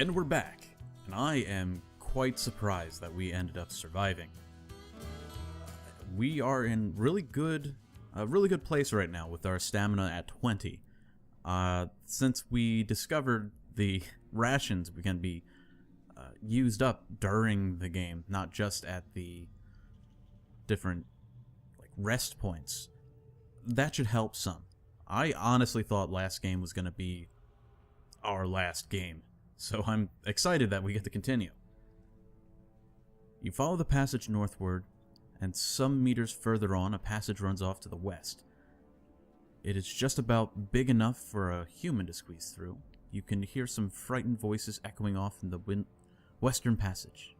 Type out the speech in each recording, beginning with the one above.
And we're back, and I am quite surprised that we ended up surviving. We are in a really good place right now with our stamina at 20. Since we discovered the rations can be used up during the game, not just at the different rest points, that should help some. I honestly thought last game was going to be our last game, so I'm excited that we get to continue. You follow the passage northward, and some meters further on, a passage runs off to the west. It is just about big enough for a human to squeeze through. You can hear some frightened voices echoing off in the western passage.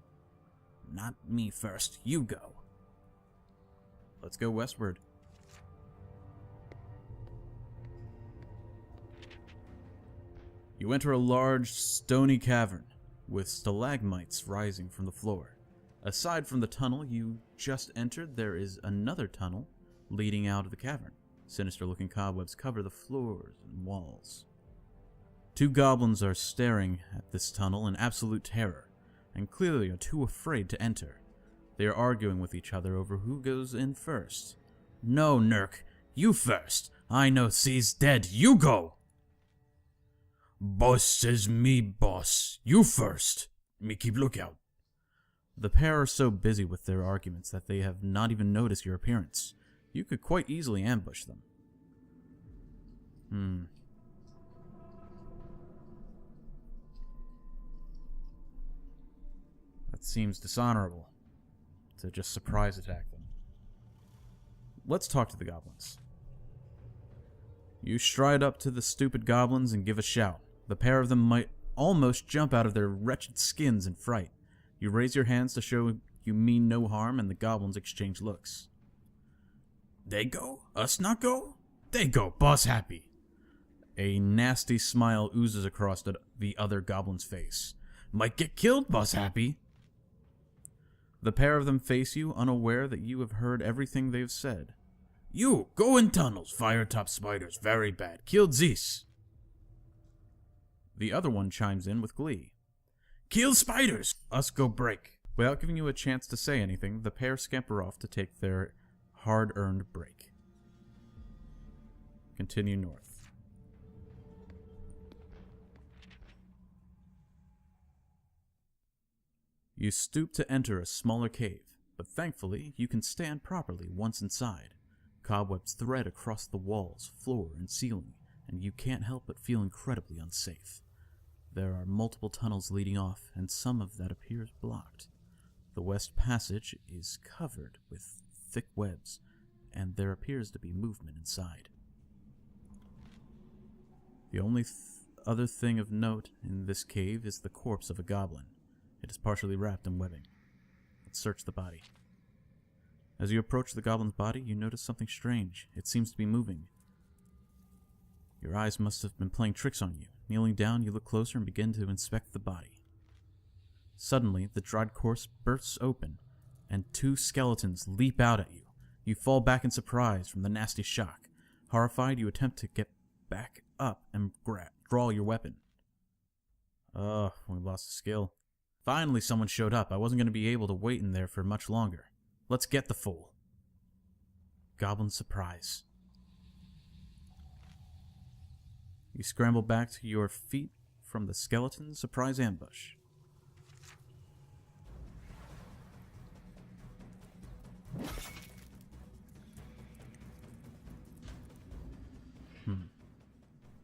Not me first, you go. Let's go westward. You enter a large, stony cavern with stalagmites rising from the floor. Aside from the tunnel you just entered, there is another tunnel leading out of the cavern. Sinister-looking cobwebs cover the floors and walls. Two goblins are staring at this tunnel in absolute terror, and clearly are too afraid to enter. They are arguing with each other over who goes in first. No, Nurk, you first. I know C's dead. You go! Boss says me, boss. You first. Me keep lookout. The pair are so busy with their arguments that they have not even noticed your appearance. You could quite easily ambush them. That seems dishonorable, to just surprise attack them. Let's talk to the goblins. You stride up to the stupid goblins and give a shout. The pair of them might almost jump out of their wretched skins in fright. You raise your hands to show you mean no harm, and the goblins exchange looks. They go? Us not go? They go, boss happy. A nasty smile oozes across the other goblin's face. Might get killed, boss happy. The pair of them face you, unaware that you have heard everything they've said. You, go in tunnels, Firetop spiders, very bad. Killed Zeus. The other one chimes in with glee. Kill spiders! Us go break. Without giving you a chance to say anything, the pair scamper off to take their hard-earned break. Continue north. You stoop to enter a smaller cave, but thankfully you can stand properly once inside. Cobwebs thread across the walls, floor, and ceiling, and you can't help but feel incredibly unsafe. There are multiple tunnels leading off, and some of that appears blocked. The west passage is covered with thick webs, and there appears to be movement inside. The only other thing of note in this cave is the corpse of a goblin. It is partially wrapped in webbing. Let's search the body. As you approach the goblin's body, you notice something strange. It seems to be moving. Your eyes must have been playing tricks on you. Kneeling down, you look closer and begin to inspect the body. Suddenly, the dried corpse bursts open, and two skeletons leap out at you. You fall back in surprise from the nasty shock. Horrified, you attempt to get back up and draw your weapon. Oh, we lost a skill. Finally, someone showed up. I wasn't going to be able to wait in there for much longer. Let's get the fool. Goblin surprise. You scramble back to your feet from the skeleton's surprise ambush.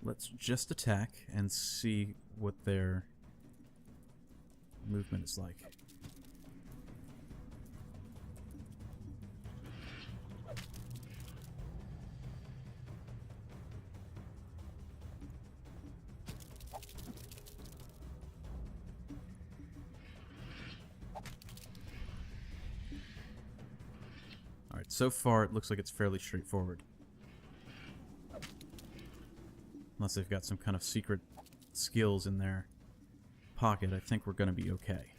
Let's just attack and see what their movement is like. Alright, so far it looks like it's fairly straightforward. Unless they've got some kind of secret skills in their pocket, I think we're going to be okay.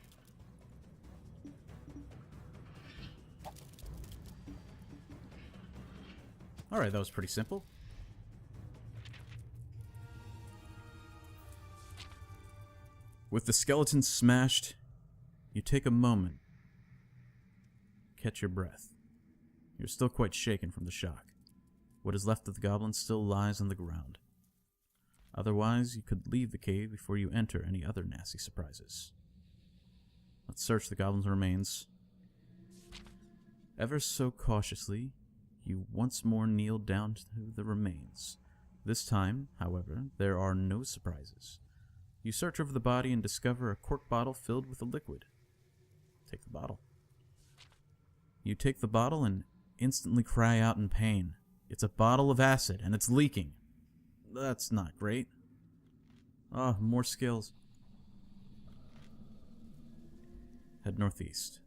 Alright, that was pretty simple. With the skeleton smashed, you take a moment. Catch your breath. You're still quite shaken from the shock. What is left of the goblin still lies on the ground. Otherwise, you could leave the cave before you enter any other nasty surprises. Let's search the goblin's remains. Ever so cautiously, you once more kneel down to the remains. This time, however, there are no surprises. You search over the body and discover a cork bottle filled with a liquid. Take the bottle. You take the bottle and instantly cry out in pain. It's a bottle of acid, and it's leaking. That's not great. Ah, more skills. Head northeast.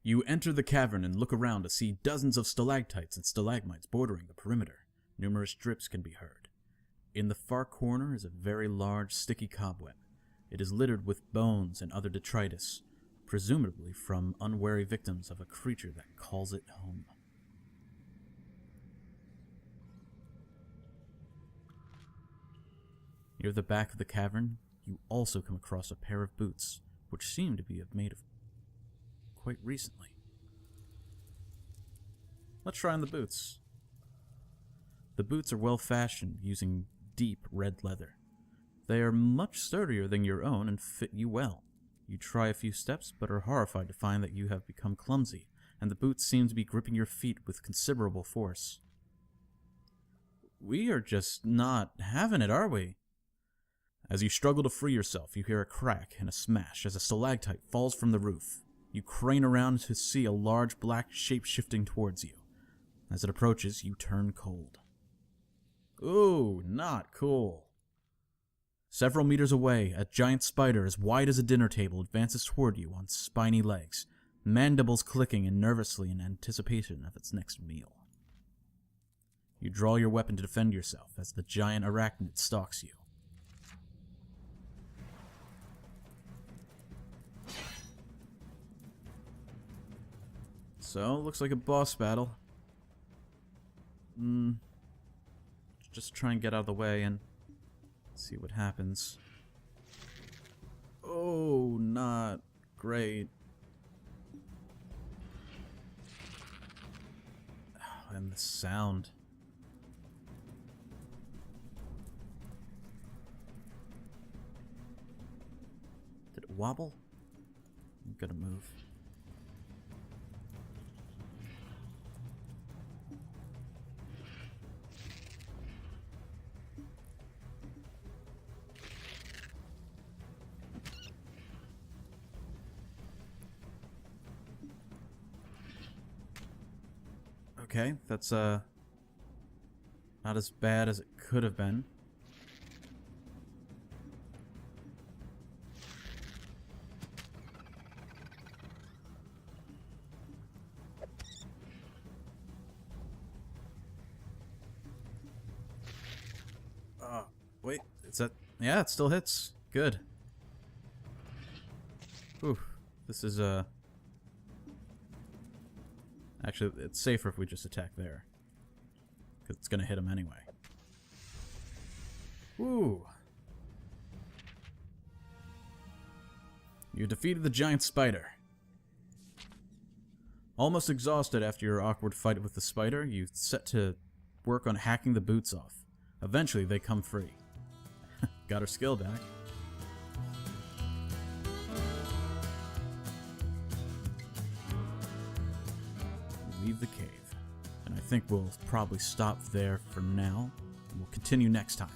You enter the cavern and look around to see dozens of stalactites and stalagmites bordering the perimeter. Numerous drips can be heard. In the far corner is a very large, sticky cobweb. It is littered with bones and other detritus, presumably from unwary victims of a creature that calls it home. Near the back of the cavern, you also come across a pair of boots, which seem to be made of quite recently. Let's try on the boots. The boots are well fashioned, using deep red leather. They are much sturdier than your own and fit you well. You try a few steps, but are horrified to find that you have become clumsy, and the boots seem to be gripping your feet with considerable force. We are just not having it, are we? As you struggle to free yourself, you hear a crack and a smash as a stalactite falls from the roof. You crane around to see a large black shape shifting towards you. As it approaches, you turn cold. Ooh, not cool. Several meters away, a giant spider as wide as a dinner table advances toward you on spiny legs, mandibles clicking and nervously in anticipation of its next meal. You draw your weapon to defend yourself as the giant arachnid stalks you. So, looks like a boss battle. Just try and get out of the way and see what happens. Oh, not great. Oh, and the sound. Did it wobble? I'm gonna move. Okay, that's not as bad as it could have been. Wait, is that... Yeah, it still hits. Good. Whew, this is actually, it's safer if we just attack there, because it's going to hit him anyway. Woo! You defeated the giant spider. Almost exhausted after your awkward fight with the spider, you set to work on hacking the boots off. Eventually, they come free. Got her skill back. Leave the cave. And I think we'll probably stop there for now. We'll continue next time.